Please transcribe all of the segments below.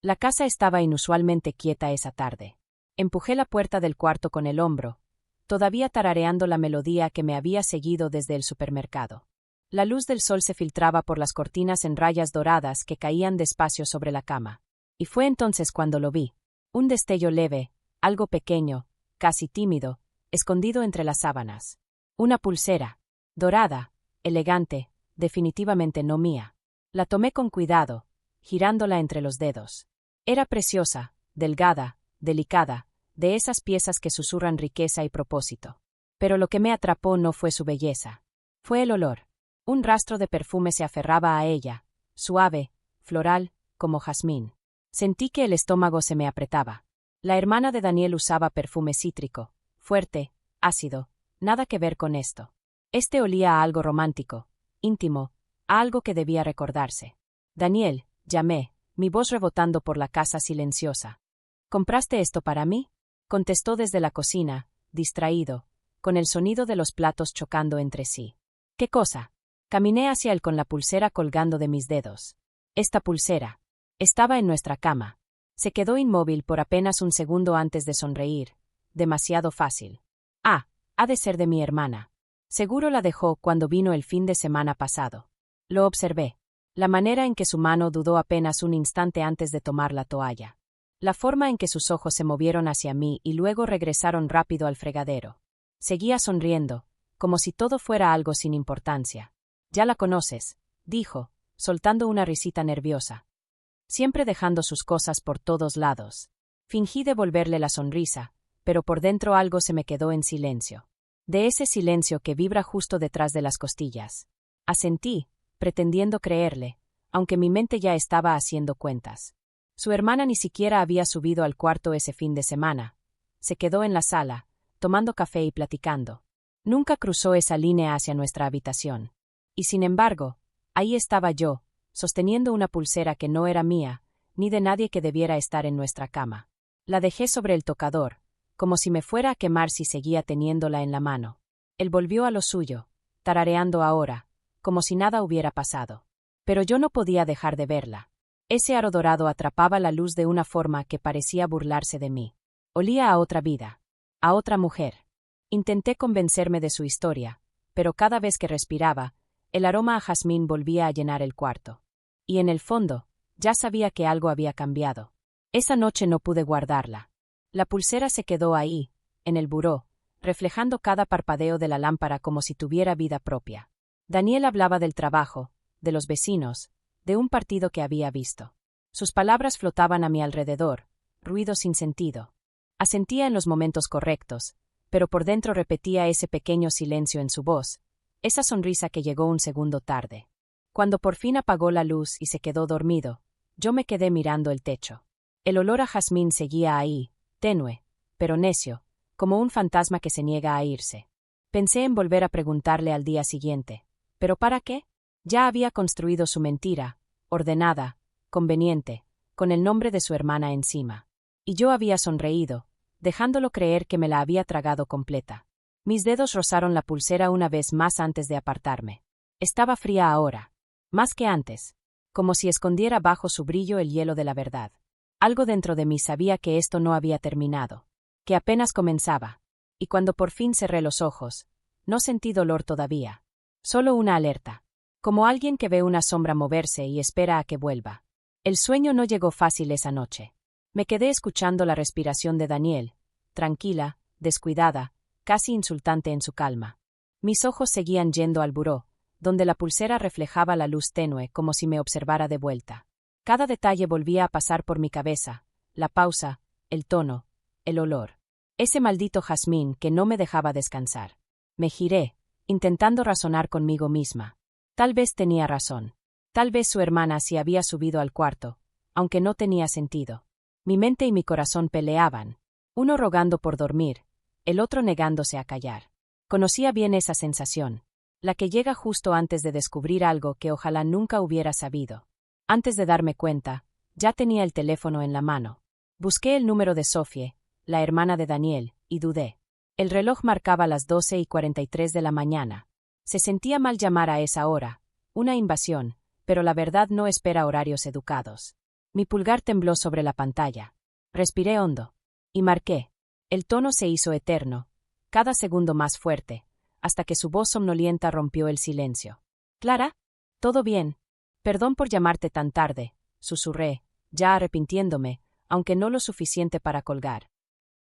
La casa estaba inusualmente quieta esa tarde. Empujé la puerta del cuarto con el hombro, todavía tarareando la melodía que me había seguido desde el supermercado. La luz del sol se filtraba por las cortinas en rayas doradas que caían despacio sobre la cama. Y fue entonces cuando lo vi. Un destello leve, algo pequeño, casi tímido, escondido entre las sábanas. Una pulsera, dorada, elegante, definitivamente no mía. La tomé con cuidado, girándola entre los dedos. Era preciosa, delgada, delicada, de esas piezas que susurran riqueza y propósito. Pero lo que me atrapó no fue su belleza. Fue el olor. Un rastro de perfume se aferraba a ella, suave, floral, como jazmín. Sentí que el estómago se me apretaba. La hermana de Daniel usaba perfume cítrico, fuerte, ácido, nada que ver con esto. Este olía a algo romántico, íntimo, a algo que debía recordarse. Daniel, llamé, mi voz rebotando por la casa silenciosa. ¿Compraste esto para mí? Contestó desde la cocina, distraído, con el sonido de los platos chocando entre sí. ¿Qué cosa? Caminé hacia él con la pulsera colgando de mis dedos. Esta pulsera. Estaba en nuestra cama. Se quedó inmóvil por apenas un segundo antes de sonreír. Demasiado fácil. Ah, ha de ser de mi hermana. Seguro la dejó cuando vino el fin de semana pasado. Lo observé. La manera en que su mano dudó apenas un instante antes de tomar la toalla. La forma en que sus ojos se movieron hacia mí y luego regresaron rápido al fregadero. Seguía sonriendo, como si todo fuera algo sin importancia. Ya la conoces, dijo, soltando una risita nerviosa. Siempre dejando sus cosas por todos lados. Fingí devolverle la sonrisa, pero por dentro algo se me quedó en silencio. De ese silencio que vibra justo detrás de las costillas. Asentí, pretendiendo creerle, aunque mi mente ya estaba haciendo cuentas. Su hermana ni siquiera había subido al cuarto ese fin de semana. Se quedó en la sala, tomando café y platicando. Nunca cruzó esa línea hacia nuestra habitación. Y sin embargo, ahí estaba yo, sosteniendo una pulsera que no era mía, ni de nadie que debiera estar en nuestra cama. La dejé sobre el tocador, como si me fuera a quemar si seguía teniéndola en la mano. Él volvió a lo suyo, tarareando ahora, como si nada hubiera pasado. Pero yo no podía dejar de verla. Ese aro dorado atrapaba la luz de una forma que parecía burlarse de mí. Olía a otra vida, a otra mujer. Intenté convencerme de su historia, pero cada vez que respiraba, el aroma a jazmín volvía a llenar el cuarto. Y en el fondo, ya sabía que algo había cambiado. Esa noche no pude guardarla. La pulsera se quedó ahí, en el buró, reflejando cada parpadeo de la lámpara como si tuviera vida propia. Daniel hablaba del trabajo, de los vecinos, de un partido que había visto. Sus palabras flotaban a mi alrededor, ruido sin sentido. Asentía en los momentos correctos, pero por dentro repetía ese pequeño silencio en su voz, esa sonrisa que llegó un segundo tarde. Cuando por fin apagó la luz y se quedó dormido, yo me quedé mirando el techo. El olor a jazmín seguía ahí, tenue, pero necio, como un fantasma que se niega a irse. Pensé en volver a preguntarle al día siguiente. ¿Pero para qué? Ya había construido su mentira, ordenada, conveniente, con el nombre de su hermana encima. Y yo había sonreído, dejándolo creer que me la había tragado completa. Mis dedos rozaron la pulsera una vez más antes de apartarme. Estaba fría ahora, más que antes, como si escondiera bajo su brillo el hielo de la verdad. Algo dentro de mí sabía que esto no había terminado, que apenas comenzaba. Y cuando por fin cerré los ojos, no sentí dolor todavía. Solo una alerta. Como alguien que ve una sombra moverse y espera a que vuelva. El sueño no llegó fácil esa noche. Me quedé escuchando la respiración de Daniel, tranquila, descuidada, casi insultante en su calma. Mis ojos seguían yendo al buró, donde la pulsera reflejaba la luz tenue como si me observara de vuelta. Cada detalle volvía a pasar por mi cabeza, la pausa, el tono, el olor. Ese maldito jazmín que no me dejaba descansar. Me giré, intentando razonar conmigo misma. Tal vez tenía razón. Tal vez su hermana sí había subido al cuarto, aunque no tenía sentido. Mi mente y mi corazón peleaban, uno rogando por dormir, el otro negándose a callar. Conocía bien esa sensación, la que llega justo antes de descubrir algo que ojalá nunca hubiera sabido. Antes de darme cuenta, ya tenía el teléfono en la mano. Busqué el número de Sofie, la hermana de Daniel, y dudé. El reloj marcaba las 12:43 de la mañana. Se sentía mal llamar a esa hora, una invasión, pero la verdad no espera horarios educados. Mi pulgar tembló sobre la pantalla. Respiré hondo. Y marqué. El tono se hizo eterno, cada segundo más fuerte, hasta que su voz somnolienta rompió el silencio. «Clara, ¿todo bien? Perdón por llamarte tan tarde», susurré, ya arrepintiéndome, aunque no lo suficiente para colgar.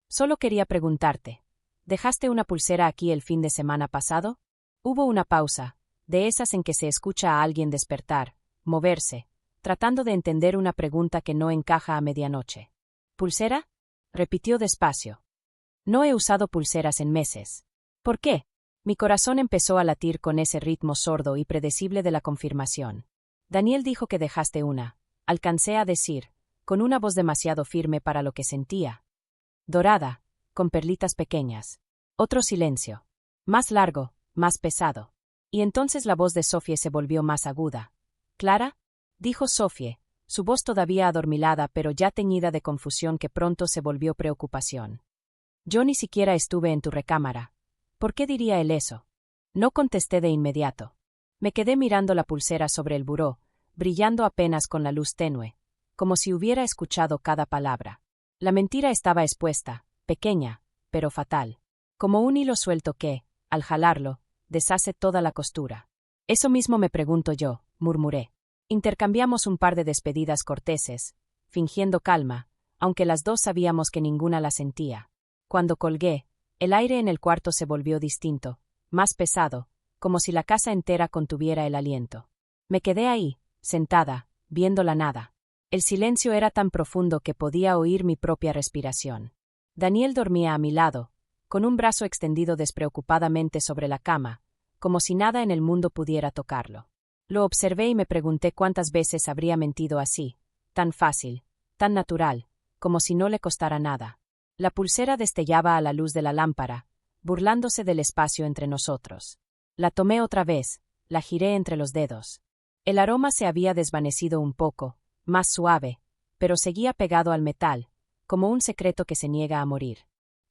«Solo quería preguntarte, ¿dejaste una pulsera aquí el fin de semana pasado?» Hubo una pausa, de esas en que se escucha a alguien despertar, moverse, tratando de entender una pregunta que no encaja a medianoche. «¿Pulsera?», repitió despacio. «No he usado pulseras en meses». «¿Por qué?». Mi corazón empezó a latir con ese ritmo sordo y predecible de la confirmación. «Daniel dijo que dejaste una», alcancé a decir, con una voz demasiado firme para lo que sentía. Dorada, con perlitas pequeñas. Otro silencio. Más largo, más pesado. Y entonces la voz de Sofie se volvió más aguda. «¿Clara?», dijo Sofie, su voz todavía adormilada pero ya teñida de confusión que pronto se volvió preocupación. «Yo ni siquiera estuve en tu recámara. ¿Por qué diría él eso?». No contesté de inmediato. Me quedé mirando la pulsera sobre el buró, brillando apenas con la luz tenue, como si hubiera escuchado cada palabra. La mentira estaba expuesta, pequeña, pero fatal. Como un hilo suelto que, al jalarlo, deshace toda la costura. «Eso mismo me pregunto yo», murmuré. Intercambiamos un par de despedidas corteses, fingiendo calma, aunque las dos sabíamos que ninguna la sentía. Cuando colgué, el aire en el cuarto se volvió distinto, más pesado, como si la casa entera contuviera el aliento. Me quedé ahí, sentada, viendo la nada. El silencio era tan profundo que podía oír mi propia respiración. Daniel dormía a mi lado, con un brazo extendido despreocupadamente sobre la cama, como si nada en el mundo pudiera tocarlo. Lo observé y me pregunté cuántas veces habría mentido así, tan fácil, tan natural, como si no le costara nada. La pulsera destellaba a la luz de la lámpara, burlándose del espacio entre nosotros. La tomé otra vez, la giré entre los dedos. El aroma se había desvanecido un poco, más suave, pero seguía pegado al metal, como un secreto que se niega a morir.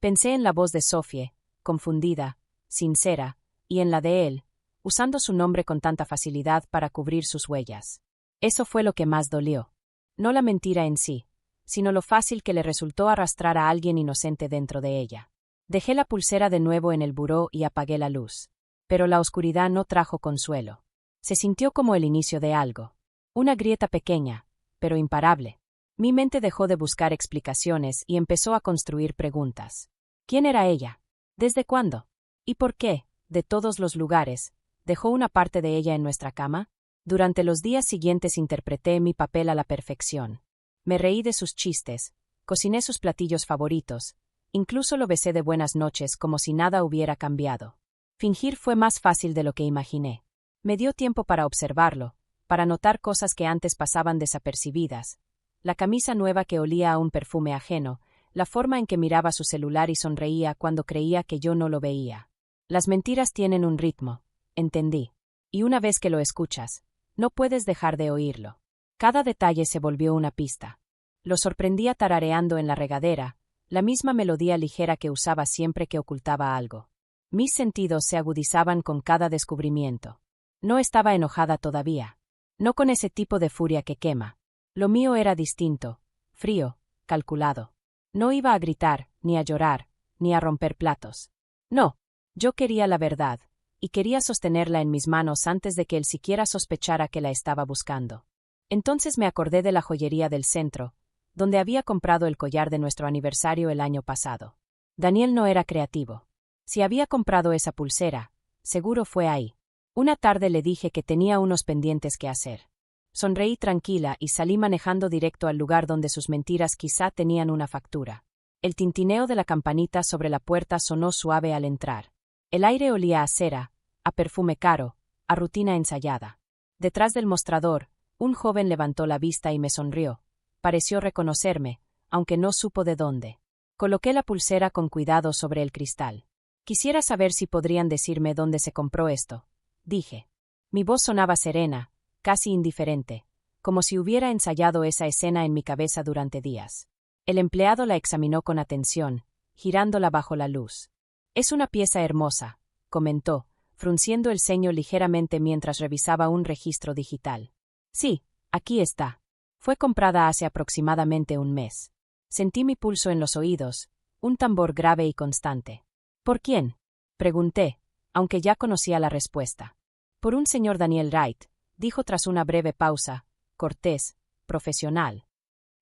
Pensé en la voz de Sofie, confundida, sincera, y en la de él, usando su nombre con tanta facilidad para cubrir sus huellas. Eso fue lo que más dolió. No la mentira en sí, sino lo fácil que le resultó arrastrar a alguien inocente dentro de ella. Dejé la pulsera de nuevo en el buró y apagué la luz. Pero la oscuridad no trajo consuelo. Se sintió como el inicio de algo. Una grieta pequeña, pero imparable. Mi mente dejó de buscar explicaciones y empezó a construir preguntas. ¿Quién era ella? ¿Desde cuándo? ¿Y por qué, de todos los lugares, dejó una parte de ella en nuestra cama? Durante los días siguientes interpreté mi papel a la perfección. Me reí de sus chistes, cociné sus platillos favoritos, incluso lo besé de buenas noches como si nada hubiera cambiado. Fingir fue más fácil de lo que imaginé. Me dio tiempo para observarlo, para notar cosas que antes pasaban desapercibidas. La camisa nueva que olía a un perfume ajeno, la forma en que miraba su celular y sonreía cuando creía que yo no lo veía. Las mentiras tienen un ritmo, entendí. Y una vez que lo escuchas, no puedes dejar de oírlo. Cada detalle se volvió una pista. Lo sorprendía tarareando en la regadera, la misma melodía ligera que usaba siempre que ocultaba algo. Mis sentidos se agudizaban con cada descubrimiento. No estaba enojada todavía. No con ese tipo de furia que quema. Lo mío era distinto, frío, calculado. No iba a gritar, ni a llorar, ni a romper platos. No, yo quería la verdad, y quería sostenerla en mis manos antes de que él siquiera sospechara que la estaba buscando. Entonces me acordé de la joyería del centro, donde había comprado el collar de nuestro aniversario el año pasado. Daniel no era creativo. Si había comprado esa pulsera, seguro fue ahí. Una tarde le dije que tenía unos pendientes que hacer. Sonreí tranquila y salí manejando directo al lugar donde sus mentiras quizá tenían una factura. El tintineo de la campanita sobre la puerta sonó suave al entrar. El aire olía a cera, a perfume caro, a rutina ensayada. Detrás del mostrador, un joven levantó la vista y me sonrió. Pareció reconocerme, aunque no supo de dónde. Coloqué la pulsera con cuidado sobre el cristal. Quisiera saber si podrían decirme dónde se compró esto, dije. Mi voz sonaba serena, casi indiferente, como si hubiera ensayado esa escena en mi cabeza durante días. El empleado la examinó con atención, girándola bajo la luz. «Es una pieza hermosa», comentó, frunciendo el ceño ligeramente mientras revisaba un registro digital. «Sí, aquí está». Fue comprada hace aproximadamente un mes. Sentí mi pulso en los oídos, un tambor grave y constante. ¿Por quién? Pregunté, aunque ya conocía la respuesta. Por un señor Daniel Wright, dijo tras una breve pausa, cortés, profesional.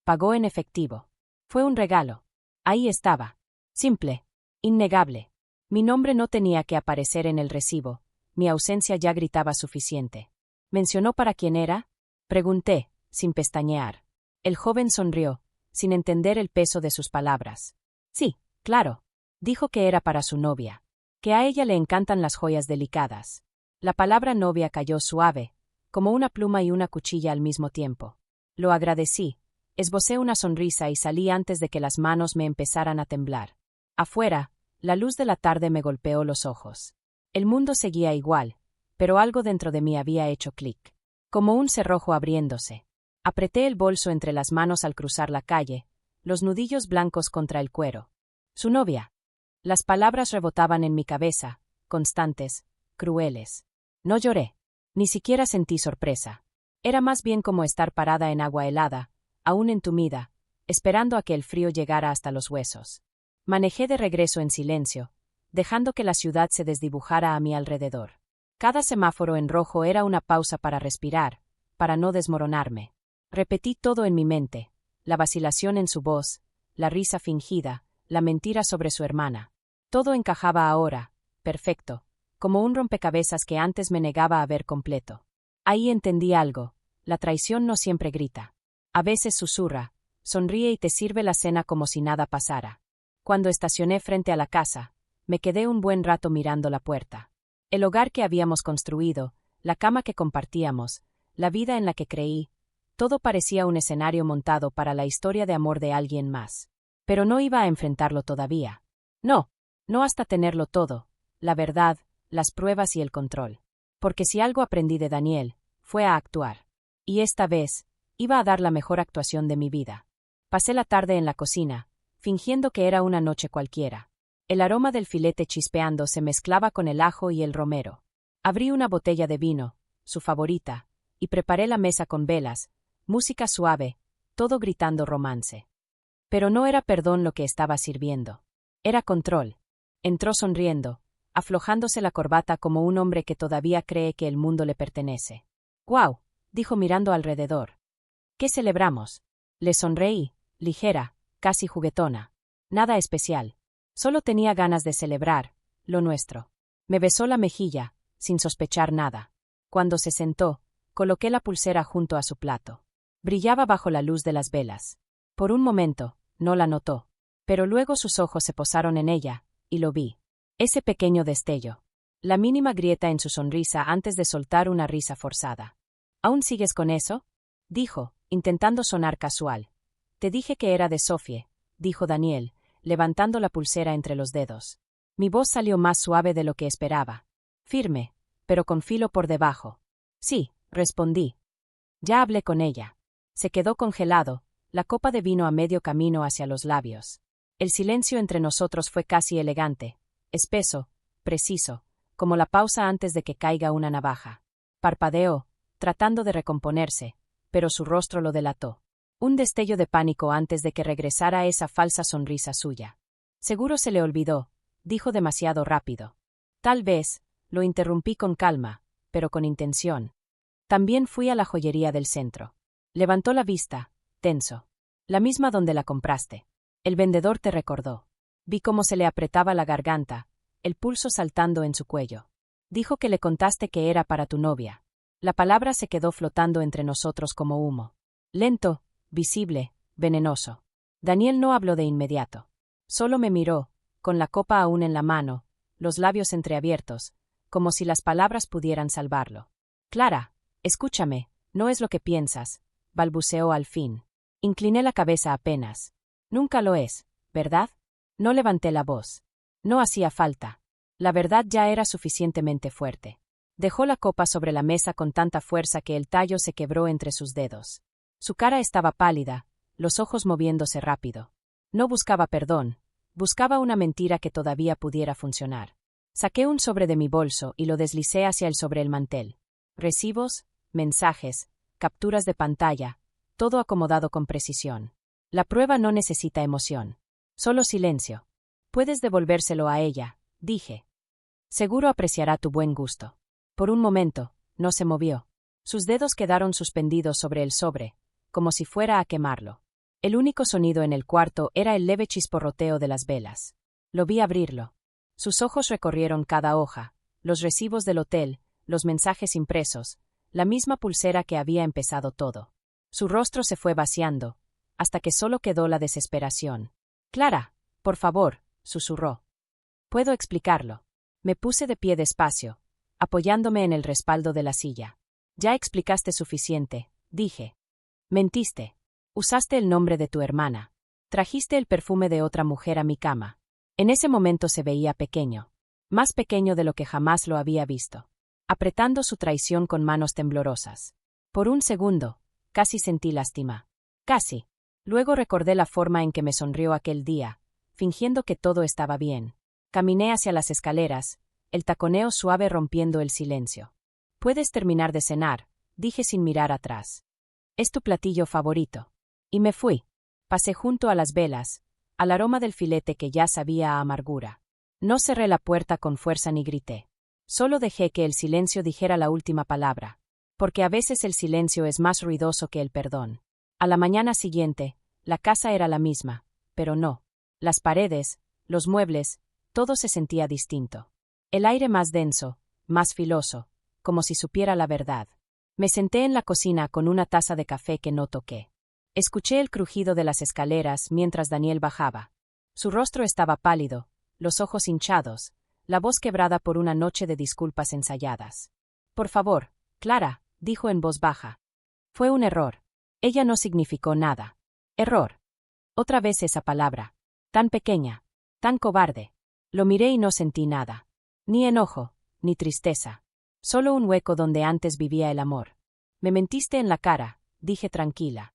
Pagó en efectivo. Fue un regalo. Ahí estaba. Simple. Innegable. Mi nombre no tenía que aparecer en el recibo, mi ausencia ya gritaba suficiente. ¿Mencionó para quién era? Pregunté, sin pestañear. El joven sonrió, sin entender el peso de sus palabras. Sí, claro. Dijo que era para su novia. Que a ella le encantan las joyas delicadas. La palabra novia cayó suave, como una pluma y una cuchilla al mismo tiempo. Lo agradecí, esbocé una sonrisa y salí antes de que las manos me empezaran a temblar. Afuera, la luz de la tarde me golpeó los ojos. El mundo seguía igual, pero algo dentro de mí había hecho clic. Como un cerrojo abriéndose. Apreté el bolso entre las manos al cruzar la calle, los nudillos blancos contra el cuero. Su novia. Las palabras rebotaban en mi cabeza, constantes, crueles. No lloré. Ni siquiera sentí sorpresa. Era más bien como estar parada en agua helada, aún entumida, esperando a que el frío llegara hasta los huesos. Manejé de regreso en silencio, dejando que la ciudad se desdibujara a mi alrededor. Cada semáforo en rojo era una pausa para respirar, para no desmoronarme. Repetí todo en mi mente, la vacilación en su voz, la risa fingida, la mentira sobre su hermana. Todo encajaba ahora, perfecto, como un rompecabezas que antes me negaba a ver completo. Ahí entendí algo, la traición no siempre grita. A veces susurra, sonríe y te sirve la cena como si nada pasara. Cuando estacioné frente a la casa, me quedé un buen rato mirando la puerta. El hogar que habíamos construido, la cama que compartíamos, la vida en la que creí, todo parecía un escenario montado para la historia de amor de alguien más. Pero no iba a enfrentarlo todavía. No hasta tenerlo todo, la verdad, las pruebas y el control. Porque si algo aprendí de Daniel, fue a actuar. Y esta vez, iba a dar la mejor actuación de mi vida. Pasé la tarde en la cocina, fingiendo que era una noche cualquiera. El aroma del filete chispeando se mezclaba con el ajo y el romero. Abrí una botella de vino, su favorita, y preparé la mesa con velas, música suave, todo gritando romance. Pero no era perdón lo que estaba sirviendo. Era control. Entró sonriendo, aflojándose la corbata como un hombre que todavía cree que el mundo le pertenece. «¡Guau!», dijo mirando alrededor. «¿Qué celebramos?». Le sonreí, ligera, casi juguetona. Nada especial. Solo tenía ganas de celebrar, lo nuestro. Me besó la mejilla, sin sospechar nada. Cuando se sentó, coloqué la pulsera junto a su plato. Brillaba bajo la luz de las velas. Por un momento, no la notó. Pero luego sus ojos se posaron en ella, y lo vi. Ese pequeño destello. La mínima grieta en su sonrisa antes de soltar una risa forzada. «¿Aún sigues con eso?», dijo, intentando sonar casual. «Te dije que era de Sofie», dijo Daniel, levantando la pulsera entre los dedos. Mi voz salió más suave de lo que esperaba. Firme, pero con filo por debajo. «Sí», respondí. «Ya hablé con ella». Se quedó congelado, la copa de vino a medio camino hacia los labios. El silencio entre nosotros fue casi elegante, espeso, preciso, como la pausa antes de que caiga una navaja. Parpadeó, tratando de recomponerse, pero su rostro lo delató. Un destello de pánico antes de que regresara esa falsa sonrisa suya. «Seguro se le olvidó», dijo demasiado rápido. Tal vez, lo interrumpí con calma, pero con intención. También fui a la joyería del centro. Levantó la vista, tenso. «La misma donde la compraste». El vendedor te recordó. Vi cómo se le apretaba la garganta, el pulso saltando en su cuello. Dijo que le contaste que era para tu novia. La palabra se quedó flotando entre nosotros como humo. Lento, visible, venenoso. Daniel no habló de inmediato. Solo me miró, con la copa aún en la mano, los labios entreabiertos, como si las palabras pudieran salvarlo. «Clara, escúchame, no es lo que piensas», balbuceó al fin. Incliné la cabeza apenas. «Nunca lo es, ¿verdad?». No levanté la voz. No hacía falta. La verdad ya era suficientemente fuerte. Dejó la copa sobre la mesa con tanta fuerza que el tallo se quebró entre sus dedos. Su cara estaba pálida, los ojos moviéndose rápido. No buscaba perdón, buscaba una mentira que todavía pudiera funcionar. Saqué un sobre de mi bolso y lo deslicé hacia el sobre el mantel. Recibos, mensajes, capturas de pantalla, todo acomodado con precisión. La prueba no necesita emoción. Solo silencio. Puedes devolvérselo a ella, dije. Seguro apreciará tu buen gusto. Por un momento, no se movió. Sus dedos quedaron suspendidos sobre el sobre, como si fuera a quemarlo. El único sonido en el cuarto era el leve chisporroteo de las velas. Lo vi abrirlo. Sus ojos recorrieron cada hoja, los recibos del hotel, los mensajes impresos, la misma pulsera que había empezado todo. Su rostro se fue vaciando, hasta que solo quedó la desesperación. «Clara, por favor», susurró. «Puedo explicarlo». Me puse de pie despacio, apoyándome en el respaldo de la silla. «Ya explicaste suficiente», dije. «Mentiste. Usaste el nombre de tu hermana. Trajiste el perfume de otra mujer a mi cama». En ese momento se veía pequeño. Más pequeño de lo que jamás lo había visto. Apretando su traición con manos temblorosas. Por un segundo, casi sentí lástima. Casi. Luego recordé la forma en que me sonrió aquel día, fingiendo que todo estaba bien. Caminé hacia las escaleras, el taconeo suave rompiendo el silencio. «Puedes terminar de cenar», dije sin mirar atrás. «Es tu platillo favorito». Y me fui. Pasé junto a las velas, al aroma del filete que ya sabía a amargura. No cerré la puerta con fuerza ni grité. Solo dejé que el silencio dijera la última palabra. Porque a veces el silencio es más ruidoso que el perdón. A la mañana siguiente, la casa era la misma, pero no. Las paredes, los muebles, todo se sentía distinto. El aire más denso, más filoso, como si supiera la verdad. Me senté en la cocina con una taza de café que no toqué. Escuché el crujido de las escaleras mientras Daniel bajaba. Su rostro estaba pálido, los ojos hinchados, la voz quebrada por una noche de disculpas ensayadas. «Por favor, Clara», dijo en voz baja. «Fue un error. Ella no significó nada». «Error». Otra vez esa palabra. Tan pequeña, tan cobarde. Lo miré y no sentí nada. Ni enojo, ni tristeza. Solo un hueco donde antes vivía el amor. «Me mentiste en la cara», dije tranquila.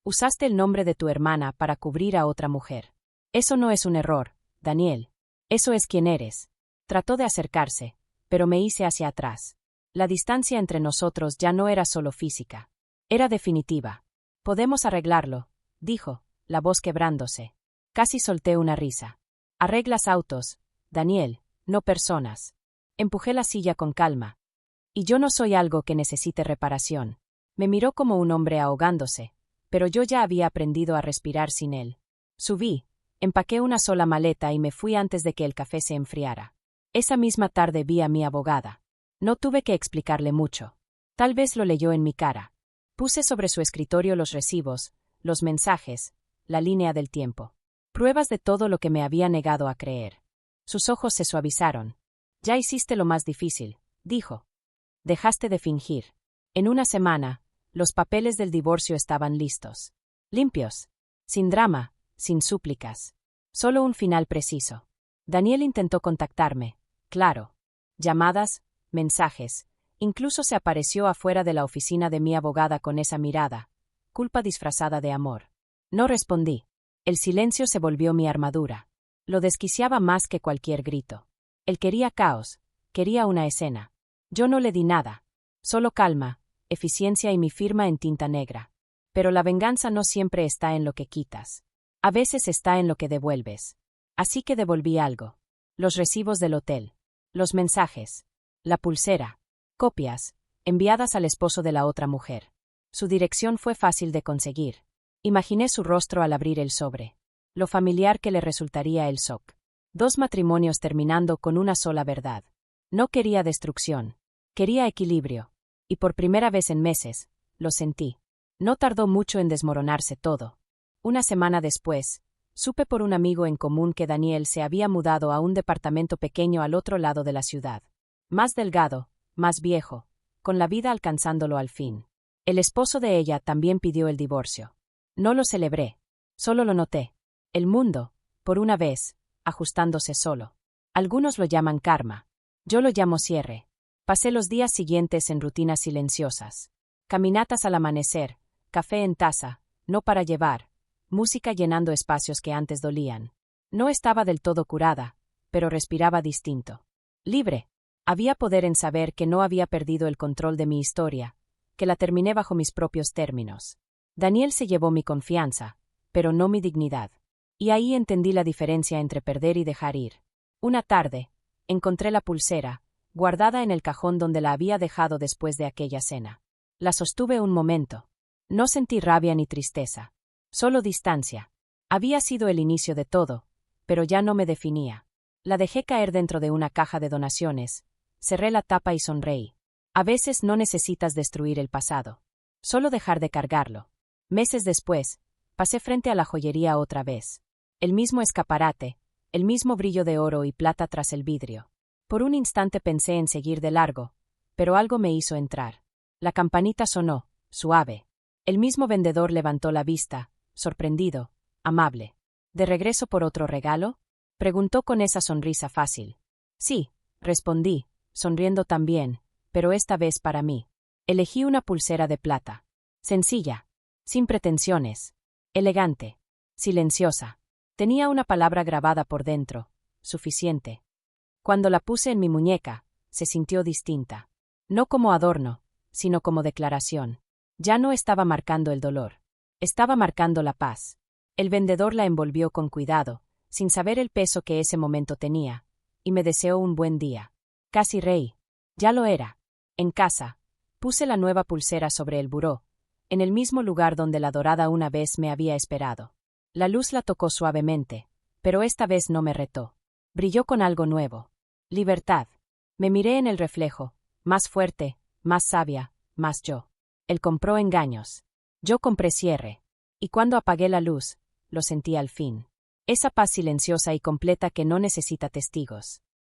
«Usaste el nombre de tu hermana para cubrir a otra mujer. Eso no es un error, Daniel. Eso es quien eres». Trató de acercarse, pero me hice hacia atrás. La distancia entre nosotros ya no era solo física. Era definitiva. «Podemos arreglarlo», dijo, la voz quebrándose. Casi solté una risa. «Arreglas autos, Daniel, no personas». Empujé la silla con calma. «Y yo no soy algo que necesite reparación». Me miró como un hombre ahogándose, pero yo ya había aprendido a respirar sin él. Subí, empaqué una sola maleta y me fui antes de que el café se enfriara. Esa misma tarde vi a mi abogada. No tuve que explicarle mucho. Tal vez lo leyó en mi cara. Puse sobre su escritorio los recibos, los mensajes, la línea del tiempo. Pruebas de todo lo que me había negado a creer. Sus ojos se suavizaron. «Ya hiciste lo más difícil», dijo. «Dejaste de fingir. En una semana, los papeles del divorcio estaban listos. Limpios. Sin drama, sin súplicas. Solo un final preciso». Daniel intentó contactarme. Claro. Llamadas, mensajes. Incluso se apareció afuera de la oficina de mi abogada con esa mirada. Culpa disfrazada de amor. No respondí. El silencio se volvió mi armadura. Lo desquiciaba más que cualquier grito. Él quería caos. Quería una escena. Yo no le di nada. Solo calma, eficiencia y mi firma en tinta negra. Pero la venganza no siempre está en lo que quitas. A veces está en lo que devuelves. Así que devolví algo. Los recibos del hotel. Los mensajes. La pulsera. Copias, enviadas al esposo de la otra mujer. Su dirección fue fácil de conseguir. Imaginé su rostro al abrir el sobre. Lo familiar que le resultaría el shock. 2 matrimonios terminando con una sola verdad. No quería destrucción. Quería equilibrio. Y por primera vez en meses, lo sentí. No tardó mucho en desmoronarse todo. Una semana después, supe por un amigo en común que Daniel se había mudado a un departamento pequeño al otro lado de la ciudad. Más delgado, más viejo, con la vida alcanzándolo al fin. El esposo de ella también pidió el divorcio. No lo celebré. Solo lo noté. El mundo, por una vez, ajustándose solo. Algunos lo llaman karma. Yo lo llamo cierre. Pasé los días siguientes en rutinas silenciosas. Caminatas al amanecer, café en taza, no para llevar, música llenando espacios que antes dolían. No estaba del todo curada, pero respiraba distinto. Libre. Había poder en saber que no había perdido el control de mi historia, que la terminé bajo mis propios términos. Daniel se llevó mi confianza, pero no mi dignidad. Y ahí entendí la diferencia entre perder y dejar ir. Una tarde, encontré la pulsera, guardada en el cajón donde la había dejado después de aquella cena. La sostuve un momento. No sentí rabia ni tristeza. Solo distancia. Había sido el inicio de todo, pero ya no me definía. La dejé caer dentro de una caja de donaciones, cerré la tapa y sonreí. A veces no necesitas destruir el pasado, solo dejar de cargarlo. Meses después, pasé frente a la joyería otra vez. El mismo escaparate, el mismo brillo de oro y plata tras el vidrio. Por un instante pensé en seguir de largo, pero algo me hizo entrar. La campanita sonó, suave. El mismo vendedor levantó la vista, sorprendido, amable. ¿De regreso por otro regalo?, preguntó con esa sonrisa fácil. Sí, respondí, sonriendo también, pero esta vez para mí. Elegí una pulsera de plata. Sencilla, sin pretensiones, elegante, silenciosa. Tenía una palabra grabada por dentro, suficiente. Cuando la puse en mi muñeca, se sintió distinta. No como adorno, sino como declaración. Ya no estaba marcando el dolor. Estaba marcando la paz. El vendedor la envolvió con cuidado, sin saber el peso que ese momento tenía, y me deseó un buen día. Casi reí. Ya lo era. En casa, puse la nueva pulsera sobre el buró, en el mismo lugar donde la dorada una vez me había esperado. La luz la tocó suavemente, pero esta vez no me retó. Brilló con algo nuevo. Libertad. Me miré en el reflejo, más fuerte, más sabia, más yo. Él compró engaños. Yo compré cierre. Y cuando apagué la luz, lo sentí al fin. Esa paz silenciosa y completa que no necesita testigos.